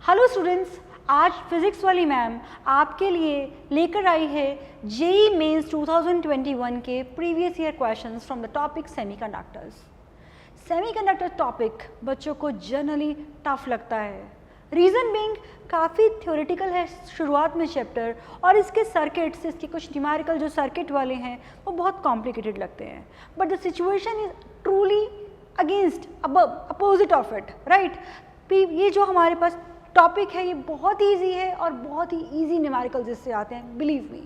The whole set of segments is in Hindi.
हेलो स्टूडेंट्स, आज फिजिक्स वाली मैम आपके लिए लेकर आई है जेईई मेंस 2021 के previous year questions from the topic semiconductors. Semiconductor topic बच्चों को जनरली टफ लगता है, रीज़न बीइंग काफ़ी थ्योरेटिकल है शुरुआत में चैप्टर, और इसके सर्किट्स, इसके कुछ न्यूमेरिकल जो सर्किट वाले हैं वो बहुत कॉम्प्लिकेटेड लगते हैं। But the situation is truly against opposite of it, right. ये जो हमारे पास टॉपिक है ये बहुत ईजी है और बहुत ही ईजी न्यूमेरिकल्स इससे आते हैं, बिलीव मी।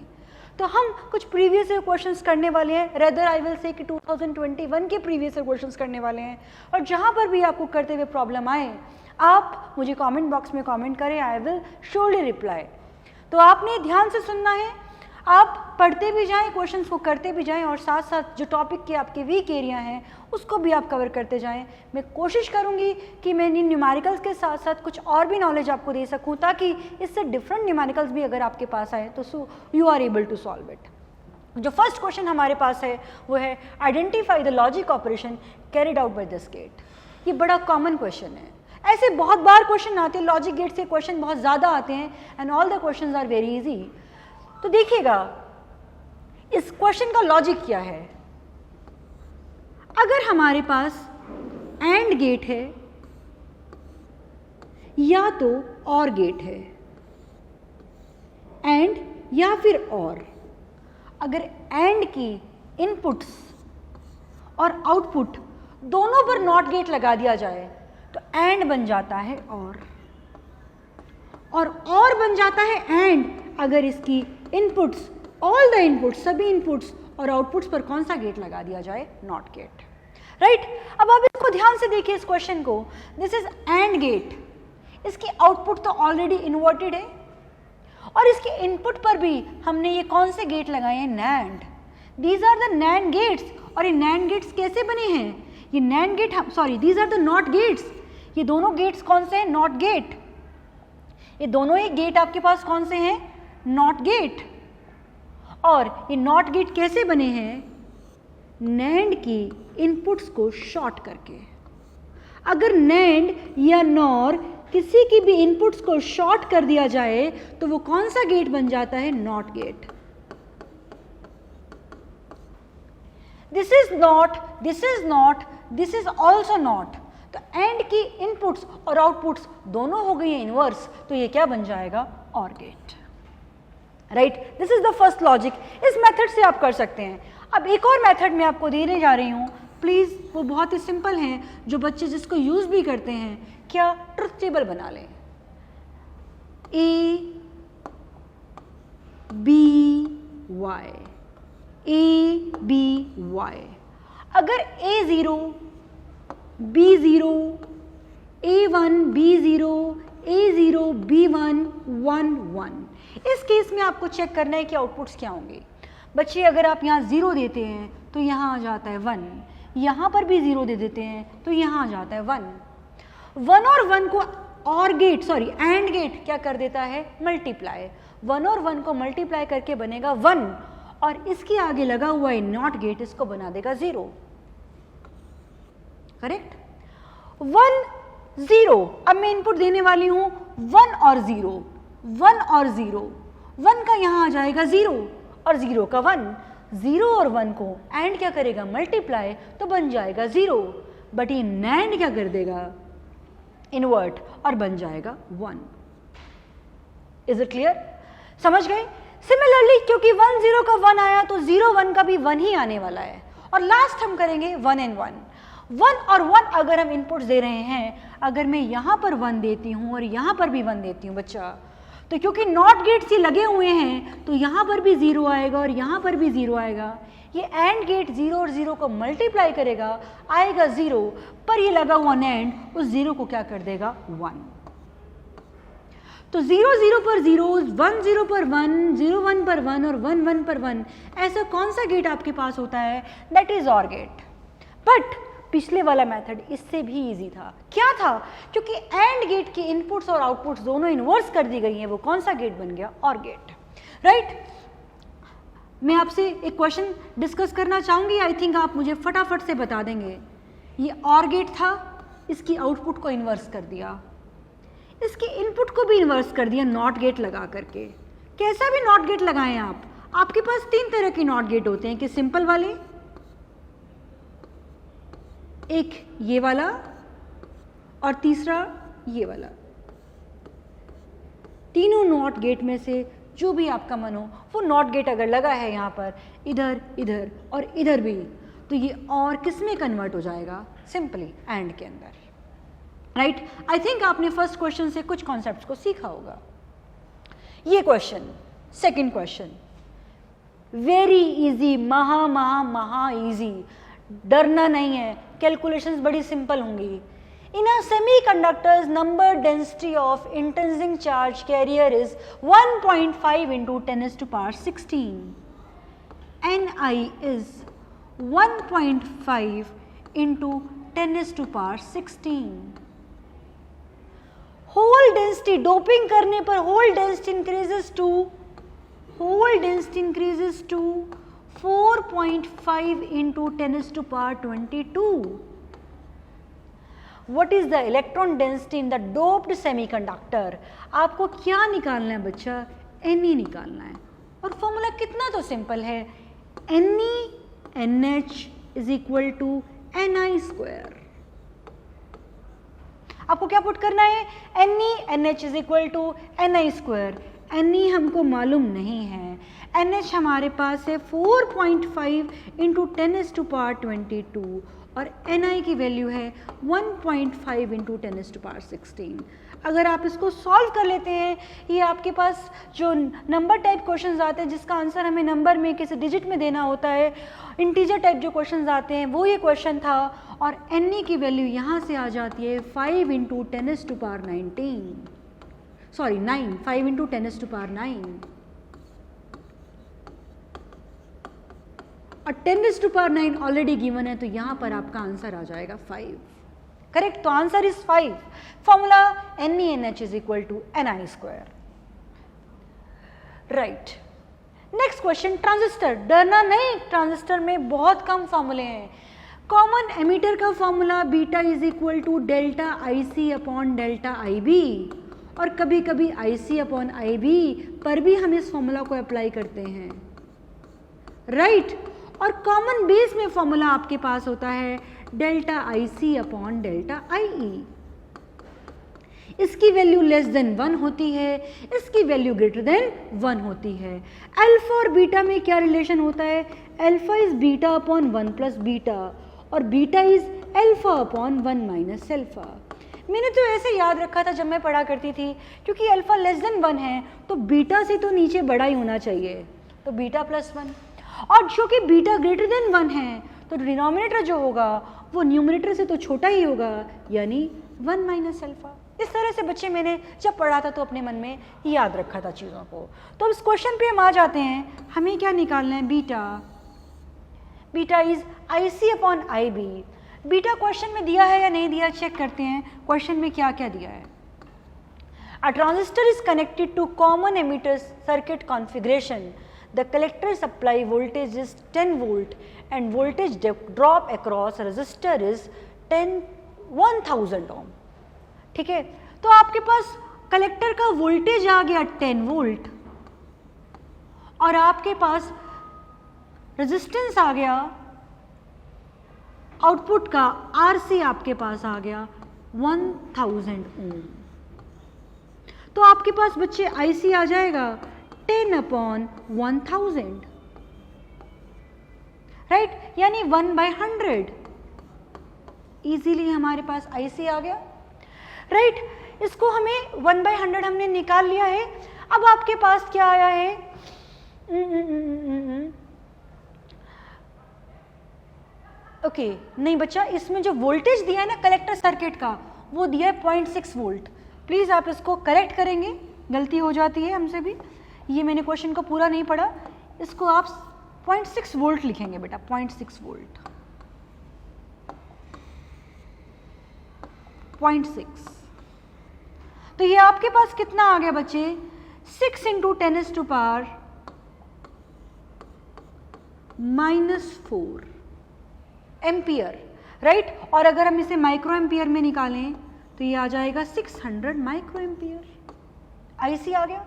तो हम कुछ प्रीवियस ईयर क्वेश्चंस करने वाले हैं, रेदर आई विल से कि 2021 के प्रीवियस ईयर क्वेश्चंस करने वाले हैं। और जहाँ पर भी आपको करते हुए प्रॉब्लम आए आप मुझे कमेंट बॉक्स में कमेंट करें, आई विल श्योरली रिप्लाई। तो आपने ध्यान से सुनना है, आप पढ़ते भी जाएं, क्वेश्चंस को करते भी जाएं, और साथ साथ जो टॉपिक के आपके वीक एरिया हैं उसको भी आप कवर करते जाएं। मैं कोशिश करूंगी कि मैं इन न्यूमेरिकल्स के साथ साथ कुछ और भी नॉलेज आपको दे सकूं, ताकि इससे डिफरेंट न्यूमेरिकल्स भी अगर आपके पास आए तो you are able to solve it. जो फर्स्ट क्वेश्चन हमारे पास है वो है identify the logic operation carried out by this gate. ये बड़ा कॉमन क्वेश्चन है, ऐसे बहुत बार क्वेश्चन आते हैं, लॉजिक गेट से क्वेश्चन बहुत ज़्यादा आते हैं and all the questions are very easy. तो देखिएगा इस क्वेश्चन का लॉजिक क्या है। अगर हमारे पास एंड गेट है या तो और गेट है, एंड या फिर और, अगर एंड की इनपुट्स और आउटपुट दोनों पर नॉट गेट लगा दिया जाए तो एंड बन जाता है और बन जाता है एंड अगर इसकी इनपुट्स, ऑल द इनपुट्स, सभी इनपुट्स और आउटपुट्स पर कौन सा गेट लगा दिया जाए, नॉट गेट, राइट। अब आप इसको ध्यान से देखिए इस क्वेश्चन को, दिस इज एंड गेट, इसकी आउटपुट तो ऑलरेडी इन्वर्टेड है और इसके इनपुट पर भी हमने ये कौन से गेट लगाए हैं, NAND. These are the NAND gates. और ये नैंड गेट्स कैसे बने हैं, ये NAND gate, sorry these are the not gates. ये दोनों गेट्स कौन से हैं, नॉट गेट। ये दोनों ही गेट आपके पास कौन से हैं, नॉट गेट। और ये नॉट गेट कैसे बने हैं, नैंड की इनपुट्स को शॉर्ट करके। अगर नैंड या नॉर किसी की भी इनपुट्स को शॉर्ट कर दिया जाए तो वो कौन सा गेट बन जाता है, not gate. This is not, this is not, this is also not. तो एंड की इनपुट्स और आउटपुट्स दोनों हो गई है इनवर्स, तो ये क्या बन जाएगा, और gate, right. This is the first logic. इस मेथड से आप कर सकते हैं। अब एक और मेथड मैं आपको देने जा रही हूँ, प्लीज़, वो बहुत ही सिंपल हैं, जो बच्चे जिसको यूज़ भी करते हैं। क्या, ट्रुथ टेबल बना लें, A B Y, A B Y. अगर A zero, B zero, A one, B zero, A zero, B one, one, one, इस केस में आपको चेक करना है कि आउटपुट्स क्या होंगे। बच्चे अगर आप यहाँ 0 देते हैं तो यहाँ आ जाता है 1, यहाँ पर भी 0 दे देते हैं तो यहाँ आ जाता है 1। 1 और 1 को और गेट, सॉरी एंड गेट क्या कर देता है, मल्टीप्लाई। 1 और 1 को मल्टीप्लाई करके बनेगा 1, और इसके आगे लगा हुआ है नॉट गेट, इसको बना देगा 0, करेक्ट। 1 0, अब मैं इनपुट देने वाली हूँ 1 और 0, 1 और 0, 1 का यहाँ आ जाएगा 0 और 0 का 1, 0 और 1 को एंड क्या करेगा, मल्टीप्लाई, तो बन जाएगा 0। बट ये नैंड क्या कर देगा, इन्वर्ट, और बन जाएगा 1। इज इट क्लियर, समझ गए। सिमिलरली क्योंकि 1 0 का 1 आया तो 0 1 का भी 1 ही आने वाला है, और लास्ट हम करेंगे 1 and 1। 1 और 1 अगर हम इनपुट्स दे रहे हैं, अगर मैं यहाँ पर 1 देती हूँ और यहाँ पर भी 1 देती हूँ बच्चा, तो क्योंकि नॉट गेट्स ये लगे हुए हैं तो यहाँ पर भी 0 आएगा और यहाँ पर भी 0 आएगा। ये एंड गेट 0 और 0 को मल्टीप्लाई करेगा, आएगा 0, पर ये लगा हुआ नैंड उस 0 को क्या कर देगा, 1। तो 0 0 पर 0, 1 0 पर 1, 0 1 पर 1 और 1 1 पर 1, ऐसा कौन सा गेट आपके पास होता है, दैट इज और गेट। बट पिछले वाला मेथड इससे भी इजी था। क्या था, क्योंकि एंड गेट की इनपुट्स और आउटपुट्स दोनों इन्वर्स कर दी गई हैं, वो कौन सा गेट बन गया, और गेट, राइट। मैं आपसे एक क्वेश्चन डिस्कस करना चाहूंगी, आई थिंक आप मुझे फटाफट से बता देंगे। ये और गेट था, इसकी आउटपुट को इन्वर्स कर दिया, इसके इनपुट को भी इन्वर्स कर दिया नॉट गेट लगा करके। कैसा भी नॉट गेट लगाएं आप, आपके पास 3 तरह के नॉट गेट होते हैं कि सिंपल वाले, एक ये वाला और तीसरा ये वाला। तीनों नॉट गेट में से जो भी आपका मन हो, वो नॉट गेट अगर लगा है यहाँ पर इधर इधर और इधर भी, तो ये और किस में कन्वर्ट हो जाएगा, सिंपली एंड के अंदर, राइट। आई थिंक आपने फर्स्ट क्वेश्चन से कुछ कॉन्सेप्ट्स को सीखा होगा। ये question, second question, very easy, महा इजी, डरना नहीं है, कैलकुलेशंस बड़ी सिंपल होंगी। In a semiconductor's number density of intrinsic charge carrier is 1.5 into 10 to the power 16. Ni is 1.5 into 10 to the power 16. Hole density, doping करने पर hole density increases to 4.5 into 10 to the power 22. What is the electron density in the doped semiconductor? आपको क्या निकालना है बच्चा, Ne निकालना है, और फॉर्मूला कितना तो सिंपल है, NH is equal to Ni square। आपको क्या पुट करना है, NH is equal to Ni square। Ne हमको मालूम नहीं है, NH हमारे पास है 4.5 into 10 to the power 22 और Ni की वैल्यू है 1.5 into 10 to the power 16। अगर आप इसको सॉल्व कर लेते हैं, ये आपके पास जो नंबर टाइप क्वेश्चंस आते हैं जिसका आंसर हमें नंबर में किसी डिजिट में देना होता है, इंटीजर टाइप जो क्वेश्चंस आते हैं वो ये क्वेश्चन था, और Ne की वैल्यू यहाँ से आ जाती है 5 into 10 to the power 9, 5 into 10 to the power 9 और 10 to the power 9 already given है, तो यहाँ पर आपका आंसर आ जाएगा 5, करेक्ट। तो answer is 5। Formula NeNH is equal to Ni square, right. Next question, transistor, डरना नहीं, ट्रांजिस्टर में बहुत कम फॉर्मूले हैं। कॉमन एमीटर का formula beta is equal to delta IC upon delta IB, और कभी कभी IC अपॉन IB पर भी हम इस फॉर्मूला को अप्लाई करते हैं, राइट। और कॉमन बेस में फॉर्मूला आपके पास होता है delta IC upon delta IE। इसकी वैल्यू लेस देन 1 होती है, इसकी वैल्यू ग्रेटर देन 1 होती है। अल्फा और बीटा में क्या रिलेशन होता है, alpha is beta upon 1 plus beta और beta is alpha upon 1 minus alpha. मैंने तो ऐसे याद रखा था जब मैं पढ़ा करती थी, क्योंकि अल्फा लेस देन 1 है तो बीटा से तो नीचे बड़ा ही होना चाहिए, तो बीटा प्लस 1, और जो कि बीटा ग्रेटर देन 1 है तो डिनोमिनेटर जो होगा वो न्यूमरेटर से तो छोटा ही होगा, यानी 1 माइनस अल्फा। इस तरह से बच्चे मैंने जब पढ़ा था तो अपने मन में याद रखा था चीज़ों को। तो इस क्वेश्चन पे हम आ जाते हैं, हमें क्या निकालना है, beta. Beta is IC upon IB। Beta question में दिया है या नहीं दिया, चेक करते हैं क्वेश्चन में क्या क्या दिया है। A transistor is connected to common emitter circuit configuration. The collector supply voltage is 10 volt and voltage drop across resistor is 1000 ohm। ठीक है, तो आपके पास कलेक्टर का वोल्टेज आ गया 10 वोल्ट और आपके पास रेजिस्टेंस आ गया, आउटपुट का RC आपके पास आ गया 1000 ओम। तो आपके पास बच्चे IC आ जाएगा 10 अपॉन 1000, राइट, यानी 1/100। इजीली हमारे पास IC आ गया, राइट। इसको हमें 1/100 हमने निकाल लिया है। अब आपके पास क्या आया है, ओके नहीं बच्चा, इसमें जो वोल्टेज दिया है ना कलेक्टर सर्किट का, वो दिया है 0.6 वोल्ट। प्लीज़ आप इसको करेक्ट करेंगे, गलती हो जाती है हमसे भी, ये मैंने क्वेश्चन को पूरा नहीं पढ़ा, इसको आप 0.6 वोल्ट लिखेंगे बेटा, 0.6 वोल्ट, 0.6। तो ये आपके पास कितना आ गया बच्चे, 6 into 10 to power -4 ampere, right. और अगर हम इसे माइक्रो एम्पियर में निकालें तो ये आ जाएगा 600 माइक्रो एम्पियर। IC आ गया,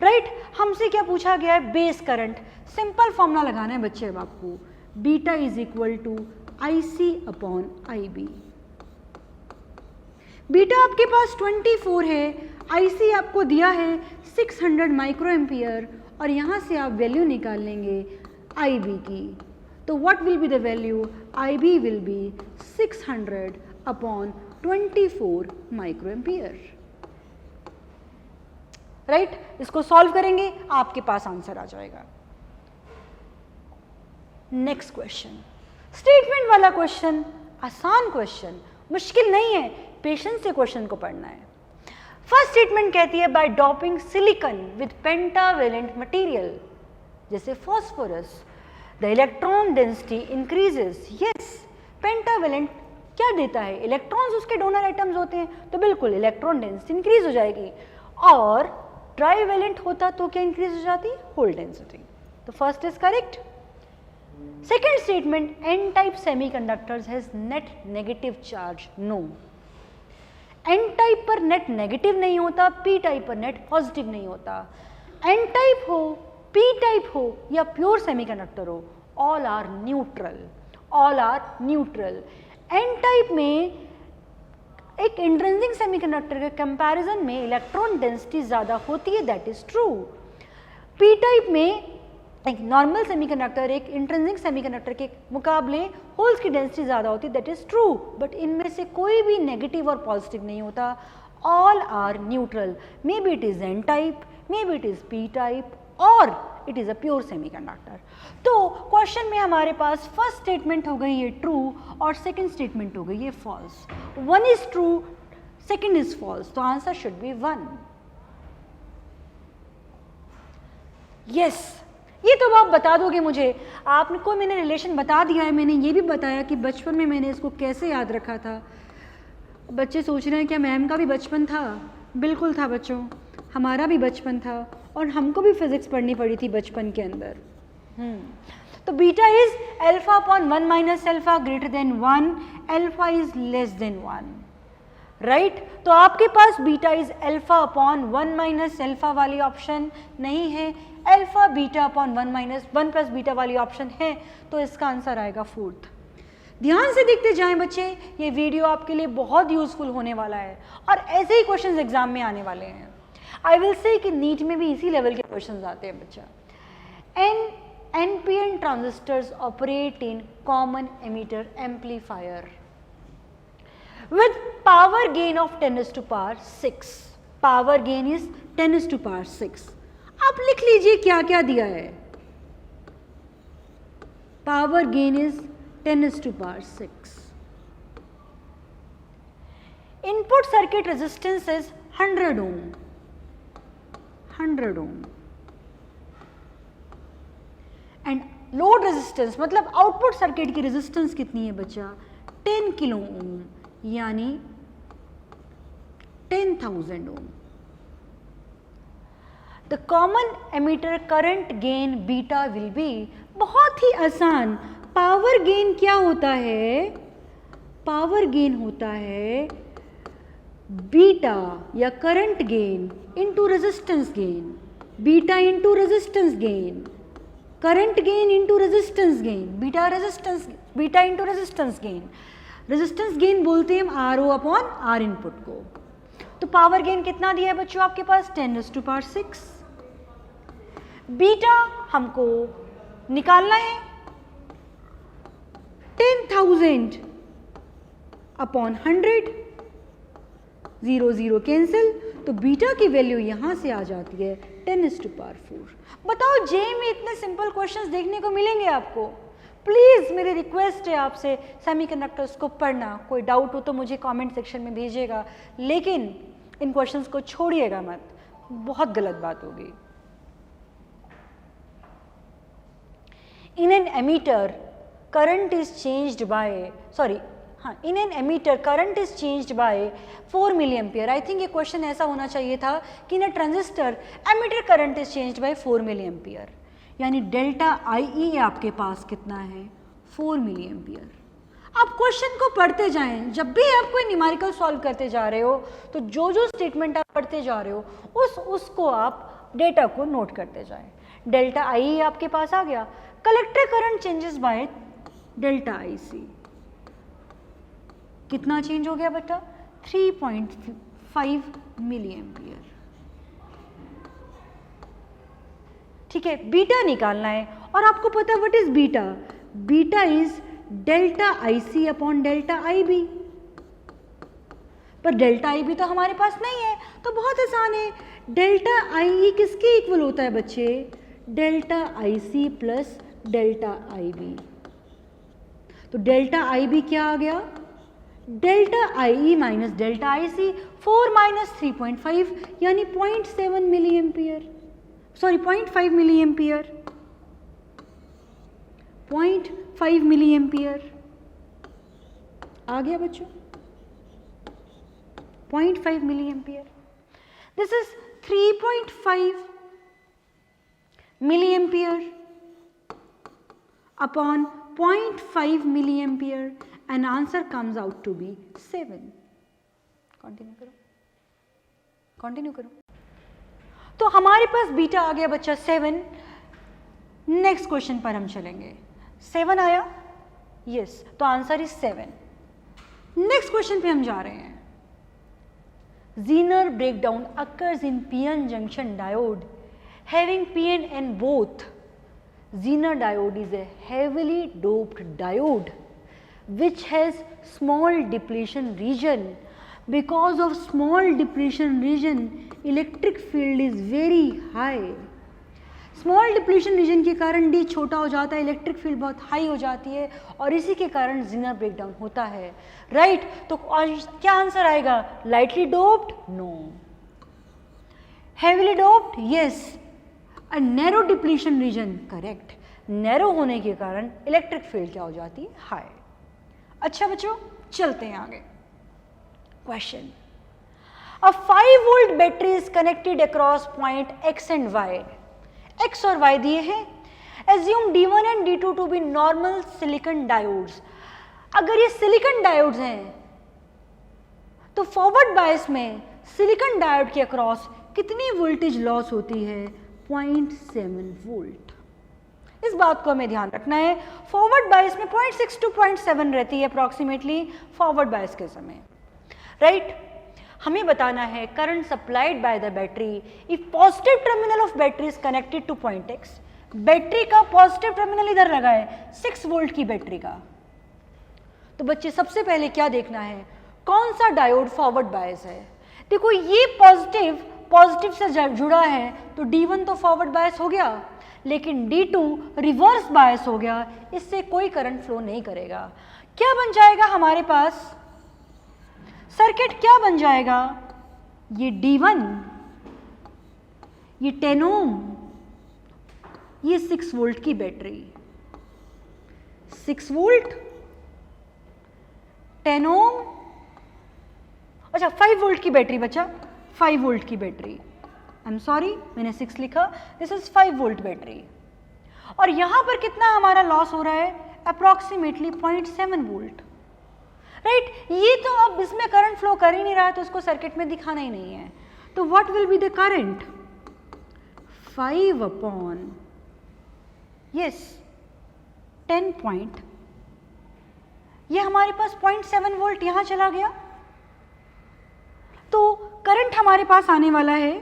राइट। हमसे क्या पूछा गया है? Base current. सिंपल फॉर्मूला लगाना है बच्चे अब आपको, beta is equal to IC upon IB। Beta आपके पास 24 है, IC आपको दिया है 600 माइक्रो एम्पियर, और यहाँ से आप वैल्यू निकाल लेंगे IB की। तो what will be the value? IB will be 600 upon 24 micro ampere, right. इसको सॉल्व करेंगे, आपके पास आंसर आ जाएगा। नेक्स्ट क्वेश्चन, स्टेटमेंट वाला क्वेश्चन, आसान क्वेश्चन, मुश्किल नहीं है, पेशेंस से क्वेश्चन को पढ़ना है। फर्स्ट स्टेटमेंट कहती है by doping silicon with pentavalent material जैसे phosphorus the electron density increases. Yes, pentavalent क्या देता है? इलेक्ट्रॉन्स उसके डोनर एटम्स होते हैं, तो बिल्कुल इलेक्ट्रॉन डेंसिटी इंक्रीज हो जाएगी। और ट्राईवेलेंट होता तो क्या इंक्रीज हो जाती? Hole density. तो first is correct. Second statement, N type semiconductors has net negative charge. No, N type पर नेट नेगेटिव नहीं होता, पी टाइप पर नेट पॉजिटिव नहीं होता। एन टाइप हो, पी टाइप हो या प्योर सेमीकंडक्टर हो, all are neutral, all are neutral. N type में एक इंट्रिंसिक सेमीकंडक्टर के कंपैरिजन में इलेक्ट्रॉन डेंसिटी ज़्यादा होती है, that is true. P type में एक नॉर्मल सेमीकंडक्टर एक इंट्रिंसिक सेमीकंडक्टर के मुकाबले होल्स की डेंसिटी ज़्यादा होती है, दैट इज ट्रू। बट इनमें से कोई भी नेगेटिव और पॉजिटिव नहीं होता, all are neutral. Maybe it is N type, maybe it is P type, और it is a pure semiconductor. तो क्वेश्चन में हमारे पास फर्स्ट स्टेटमेंट हो गई ये ट्रू और सेकंड स्टेटमेंट हो गई ये false. One is true, second is false, तो आंसर शुड बी 1। यस, ये तो आप बता दोगे मुझे, आपको मैंने रिलेशन बता दिया है, मैंने ये भी बताया कि बचपन में मैंने इसको कैसे याद रखा था। बच्चे सोच रहे हैं क्या मैम का भी बचपन था? बिल्कुल था बच्चों, हमारा भी बचपन था, और हमको भी फिजिक्स पढ़नी पड़ी थी बचपन के अंदर। तो beta is alpha upon 1 minus alpha greater than 1, alpha is less than 1, right. तो आपके पास beta is alpha upon 1 minus alpha वाली ऑप्शन नहीं है, alpha beta upon 1 minus 1 plus beta वाली ऑप्शन है, तो इसका आंसर आएगा 4th। ध्यान से देखते जाएं बच्चे, ये वीडियो आपके लिए बहुत यूजफुल होने वाला है, और ऐसे ही क्वेश्चंस एग्जाम में आने वाले हैं। आई विल से कि नीट में भी इसी लेवल के क्वेश्चंस आते हैं बच्चा। NPN transistors operate in common emitter amplifier with power gain of 10 to the power 6. Power gain is 10 to the power 6. आप लिख लीजिए क्या क्या दिया है। Power gain is 10 to the power 6. Input circuit resistance is 100 ohm. 100 ohm. And load resistance मतलब आउटपुट सर्किट की रेजिस्टेंस कितनी है बच्चा? 10 किलो ओम, यानी 10,000 ohm. The common emitter current gain beta will be, बहुत ही आसान। पावर गेन क्या होता है? पावर गेन होता है बीटा या current gain into resistance gain, beta into resistance gain, current gain into resistance gain, beta into resistance gain. Resistance gain बोलते हैं हम RO अपॉन R इनपुट को। तो पावर गेन कितना दिया है बच्चों आपके पास? 10 to the power 6। बीटा हमको निकालना है 10,000 अपॉन 100, 0 0 कैंसिल, तो बीटा की वैल्यू यहां से आ जाती है 10 to the power 4। बताओ जे में इतने सिंपल क्वेश्चंस देखने को मिलेंगे आपको। प्लीज़ मेरी रिक्वेस्ट है आपसे सेमीकंडक्टर्स को पढ़ना। कोई डाउट हो तो मुझे कमेंट सेक्शन में भेजिएगा, लेकिन इन क्वेश्चंस को छोड़िएगा मत, बहुत गलत बात होगी। In an emitter current is changed by, in an emitter current is changed by 4 milliampere। I think ये क्वेश्चन ऐसा होना चाहिए था कि in transistor emitter current is changed by 4 milliampere, यानी डेल्टा IE आपके पास कितना है? 4 milliampere। आप क्वेश्चन को पढ़ते जाएं, जब भी आप कोई न्यूमेरिकल सॉल्व करते जा रहे हो तो जो जो स्टेटमेंट आप पढ़ते जा रहे हो उसको आप डेटा को नोट करते जाएं। डेल्टा आई आपके पास आ गया, collector current changes by delta I C. कितना चेंज हो गया बेटा? 3.5 मिली एम्पियर। ठीक है, बीटा निकालना है और आपको पता है what is beta? Beta is delta I C upon delta I B. पर डेल्टा आई बी तो हमारे पास नहीं है, तो बहुत आसान है। डेल्टा आई किसके इक्वल होता है बच्चे? Delta I C plus delta I B. तो डेल्टा आई बी क्या आ गया? Delta I E minus delta I C. 4 minus 3.5 यानी 0.7 milliampere, sorry 0.5 milliampere, 0.5 milliampere आ गया बच्चों, 0.5 milliampere. This is 3.5 milliampere upon 0.5 milliampere and answer comes out to be 7. Continue करो। तो हमारे पास बीटा आ गया बच्चा 7। नेक्स्ट क्वेश्चन पर हम चलेंगे। 7 आया? यस, तो आंसर इज 7। नेक्स्ट क्वेश्चन पे हम जा रहे हैं। Zener breakdown occurs in PN junction diode having PN in both. Zener diode is a heavily doped diode which has small depletion region. Because of small depletion region, electric field is very high. Small depletion region के कारण D छोटा हो जाता है, इलेक्ट्रिक फील्ड बहुत हाई हो जाती है और इसी के कारण Zener ब्रेकडाउन होता है। राइट, तो क्या आंसर आएगा? Lightly doped? No. Heavily doped? Yes. A narrow depletion region? Correct. Narrow होने के कारण इलेक्ट्रिक फील्ड क्या हो जाती है? हाई। अच्छा बच्चों, चलते हैं आगे। Question, a 5 volt battery is connected across point x and y। x और y दिए हैं। Assume D1 and D2 to be normal silicon diodes. अगर ये सिलिकॉन डायोड्स हैं तो फॉरवर्ड बायस में सिलिकॉन डायोड के अक्रॉस कितनी वोल्टेज लॉस होती है? 0.7 वोल्ट। इस बात को हमें ध्यान रखना है। फॉरवर्ड बायस में 0.6 टू 0.7 रहती है अप्रॉक्सीमेटली फॉरवर्ड बायस के समय। राइट, हमें बताना है current supplied by the battery if positive terminal of battery is connected two point x। Battery का पॉजिटिव टर्मिनल इधर लगा है, 6 वोल्ट की बैटरी का। तो बच्चे सबसे पहले क्या देखना है? कौन सा डायोड फॉरवर्ड बायस है? देखो ये पॉजिटिव से जुड़ा है तो D1 तो फॉरवर्ड बायस हो गया, लेकिन D2 रिवर्स बायस हो गया, इससे कोई करंट फ्लो नहीं करेगा। क्या बन जाएगा हमारे पास? सर्किट क्या बन जाएगा? ये D1, ये 10 ओम, ये 6 वोल्ट की बैटरी, 6 वोल्ट, 10 ओम, अच्छा 5 वोल्ट की बैटरी बचा, 5 वोल्ट की बैटरी। आई एम सॉरी, मैंने 6 लिखा, दिस इज 5 वोल्ट बैटरी। और यहां पर कितना हमारा लॉस हो रहा है? Approximately 0.7 volt. राइट, ये तो अब इसमें करंट फ्लो कर ही नहीं रहा है तो उसको सर्किट में दिखाना ही नहीं है। तो what will be the current? 5 upon yes 10 point, ये हमारे पास 0.7 वोल्ट यहां चला गया, तो करंट हमारे पास आने वाला है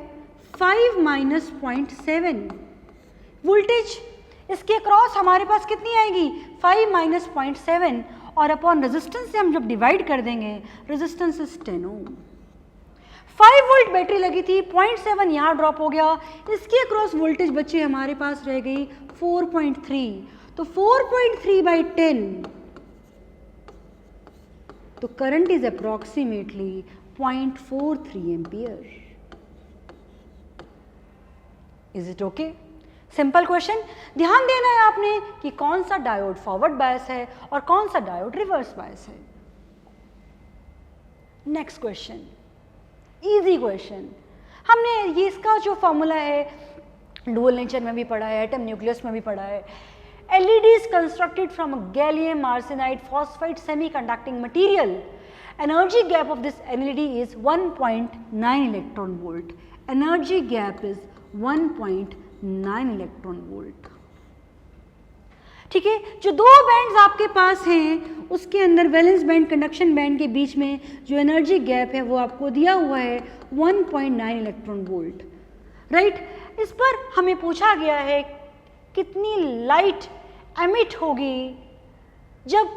5 माइनस 0.7। वोल्टेज इसके क्रॉस हमारे पास कितनी आएगी? 5 माइनस 0.7 और अपॉन रेजिस्टेंस से हम जब डिवाइड कर देंगे, resistance is 10 ohm. 5 volt battery लगी थी, 0.7 यहाँ ड्रॉप हो गया, इसके अक्रॉस वोल्टेज बच्चे हमारे पास रह गई 4.3। तो 4.3 बाई 10, तो current is approximately 0.43 ampere. Is it okay? Simple question. ध्यान देना है आपने कि कौन सा डायोड फॉरवर्ड बायस है और कौन सा डायोड रिवर्स बायस है। Next question, easy question. हमने ये इसका जो फॉर्मूला है डुअल नेचर में भी पढ़ा है, एटम न्यूक्लियस में भी पढ़ा है। LED is constructed from a gallium arsenide phosphide semiconducting material. Energy gap of this LED is 1.9 electron volt. Energy gap is 1.9 electron volt. ठीक है, जो दो बैंड्स आपके पास हैं उसके अंदर वैलेंस बैंड कंडक्शन बैंड के बीच में जो एनर्जी गैप है वो आपको दिया हुआ है 1.9 इलेक्ट्रॉन वोल्ट, राइट। इस पर हमें पूछा गया है कितनी लाइट एमिट होगी जब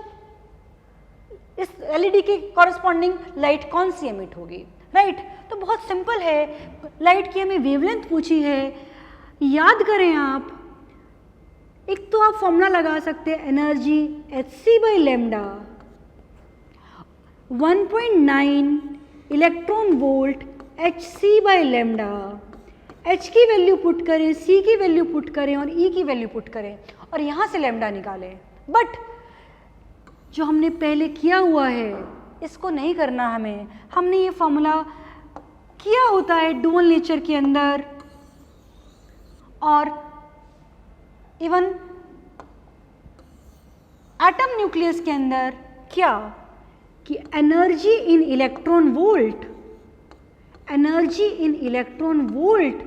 इस एलईडी के कॉरस्पॉन्डिंग लाइट कौन सी एमिट होगी, राइट। तो बहुत सिंपल है, लाइट की हमें वेवलेंथ पूछी है। याद करें आप, एक तो आप फॉर्मूला लगा सकते हैं energy hc/λ 1.9 electron volt hc/λ। h की वैल्यू पुट करें, c की वैल्यू पुट करें और e की वैल्यू पुट करें और यहाँ से लैम्डा निकालें। बट जो हमने पहले किया हुआ है इसको नहीं करना हमें। हमने ये फॉर्मूला किया होता है डुअल नेचर के अंदर और इवन एटम न्यूक्लियस के अंदर, क्या कि energy in electron volt, energy in electron volt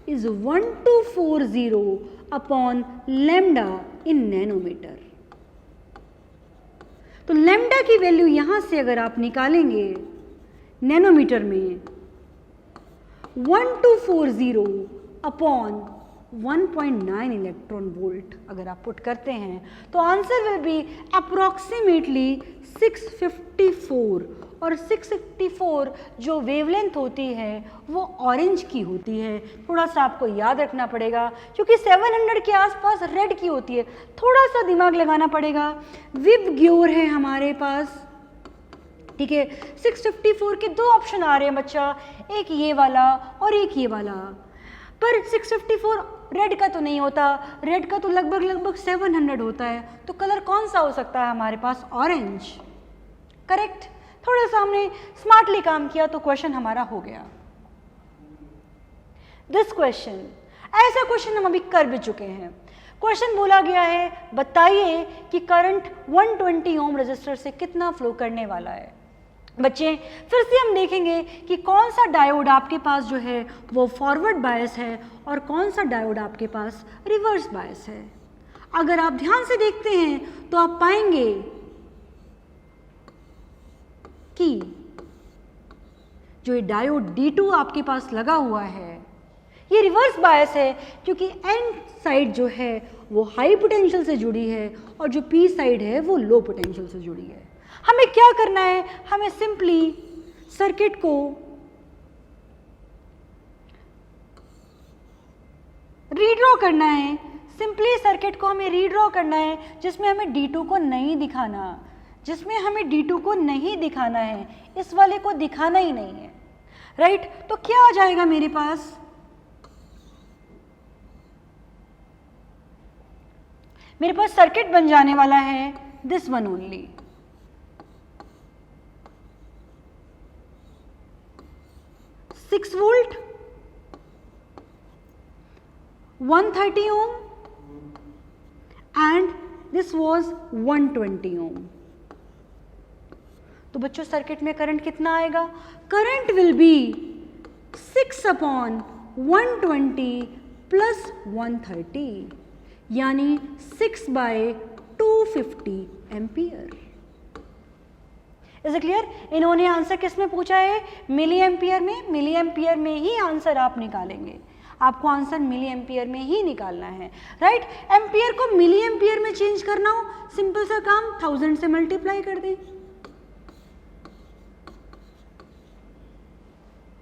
is 1240 upon lambda in nanometre. तो लैम्डा की वैल्यू यहां से अगर आप निकालेंगे नैनोमीटर में 1240 अपॉन 1.9 इलेक्ट्रॉन वोल्ट अगर आप पुट करते हैं तो आंसर विल बी अप्रोक्सीमेटली 654। और 654 जो वेवलेंथ होती है वो ऑरेंज की होती है। थोड़ा सा आपको याद रखना पड़ेगा क्योंकि 700 के आसपास रेड की होती है, थोड़ा सा दिमाग लगाना पड़ेगा। विबग्योर है हमारे पास, ठीक है। 654 के दो ऑप्शन आ रहे हैं बच्चा, एक ये वाला और एक ये वाला, पर 654 रेड का तो नहीं होता, रेड का तो लगभग 700 होता है। तो कलर कौन सा हो सकता है हमारे पास? Orange, correct. थोड़ा सा हमने स्मार्टली काम किया तो क्वेश्चन हमारा हो गया। दिस क्वेश्चन, ऐसा क्वेश्चन हम अभी कर भी चुके हैं। क्वेश्चन बोला गया है बताइए कि करंट 120 ओम रेजिस्टर से कितना फ्लो करने वाला है। बच्चे फिर से हम देखेंगे कि कौन सा डायोड आपके पास जो है वो फॉरवर्ड बायस है और कौन सा डायोड आपके पास रिवर्स बायस है। अगर आप ध्यान से देखते हैं तो आप पाएंगे कि जो ये डायोड D2 आपके पास लगा हुआ है ये रिवर्स बायस है क्योंकि N साइड जो है वो हाई पोटेंशियल से जुड़ी है और जो P साइड है वो लो पोटेंशियल से जुड़ी है। हमें क्या करना है? हमें सिंपली सर्किट को रीड्रॉ करना है, सिंपली सर्किट को हमें रीड्रॉ करना है जिसमें हमें D2 को नहीं दिखाना, जिसमें हमें D2 को नहीं दिखाना है, इस वाले को दिखाना ही नहीं है, राइट। तो क्या आ जाएगा मेरे पास? मेरे पास सर्किट बन जाने वाला है this one only. Six volt 130 ohm and this was 120 ohm। तो बच्चों सर्किट में करंट कितना आएगा? Current will be 6 upon 120 plus 130 यानी 6/250 एम्पियर। Is it clear? इन्होंने आंसर किस में पूछा है? मिली एम्पियर में। मिली एम्पियर में ही आंसर आप निकालेंगे, आपको आंसर मिली एम्पियर में ही निकालना है, राइट। एम्पियर को मिली एम्पियर में चेंज करना हो, सिंपल सा काम 1000 से मल्टीप्लाई कर दें,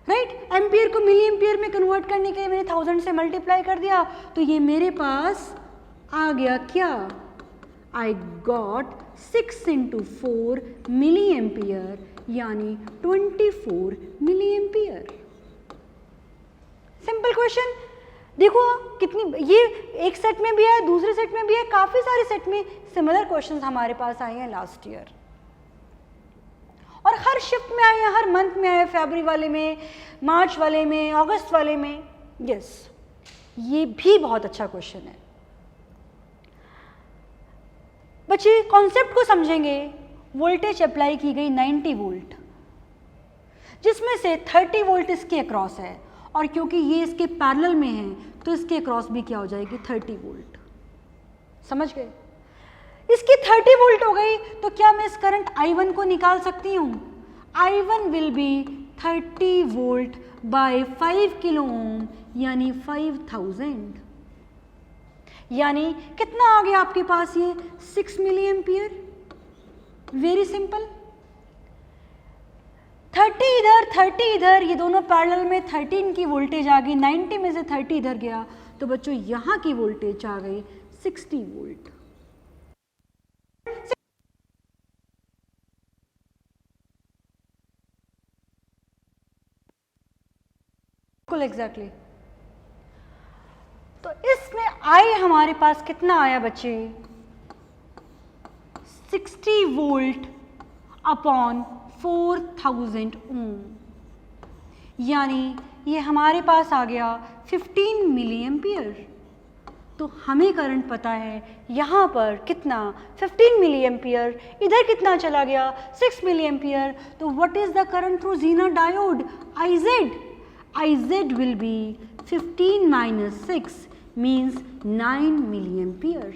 राइट। एम्पियर को मिली एम्पियर में कन्वर्ट करने के लिए मैंने 1000 से मल्टीप्लाई कर दिया तो ये मेरे पास आ गया क्या? आई गॉट 6 × 4 मिली एम्पियर यानी 24 मिली एम्पियर। Simple question. देखो कितनी, ये एक सेट में भी है, दूसरे सेट में भी है, काफी सारे सेट में सिमिलर क्वेश्चंस हमारे पास आए हैं लास्ट ईयर और हर शिफ्ट में आए हैं, हर मंथ में आए, फरवरी वाले में, मार्च वाले में, अगस्त वाले में। यस, ये भी बहुत अच्छा क्वेश्चन है। बच्चे कॉन्सेप्ट को समझेंगे। वोल्टेज अप्लाई की गई 90 वोल्ट, जिसमें से 30 वोल्ट इसके अक्रॉस है, और क्योंकि ये इसके पैरेलल में है तो इसके अक्रॉस भी क्या हो जाएगी 30 वोल्ट। समझ गए? इसकी 30 वोल्ट हो गई तो क्या मैं इस करंट I1 को निकाल सकती हूँ? I1 will be 30 volt by 5 kilo ohm यानी 5000, यानी कितना आ गया आपके पास ये 6 मिली एम्पियर। Very simple. 30 इधर 30 इधर, ये दोनों पैरेलल में 13 की वोल्टेज आ गई, 90 में से 30 इधर गया तो बच्चों यहाँ की वोल्टेज आ गई 60 वोल्ट। एग्जैक्टली तो इसमें आई हमारे पास कितना आया बच्चे 60 वोल्ट अपॉन 4000 ओम, यानी ये हमारे पास आ गया 15 मिली एम्पियर। तो हमें करंट पता है यहाँ पर कितना 15 मिली एम्पियर, इधर कितना चला गया 6 मिली एम्पियर। तो what is the current through Zener diode IZ will be 15 minus 6 means 9 milliampere।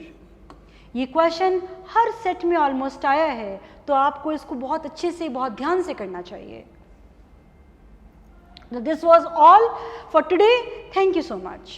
ये क्वेश्चन हर सेट में ऑलमोस्ट आया है, तो आपको इसको बहुत अच्छे से बहुत ध्यान से करना चाहिए। This was all for today. Thank you so much.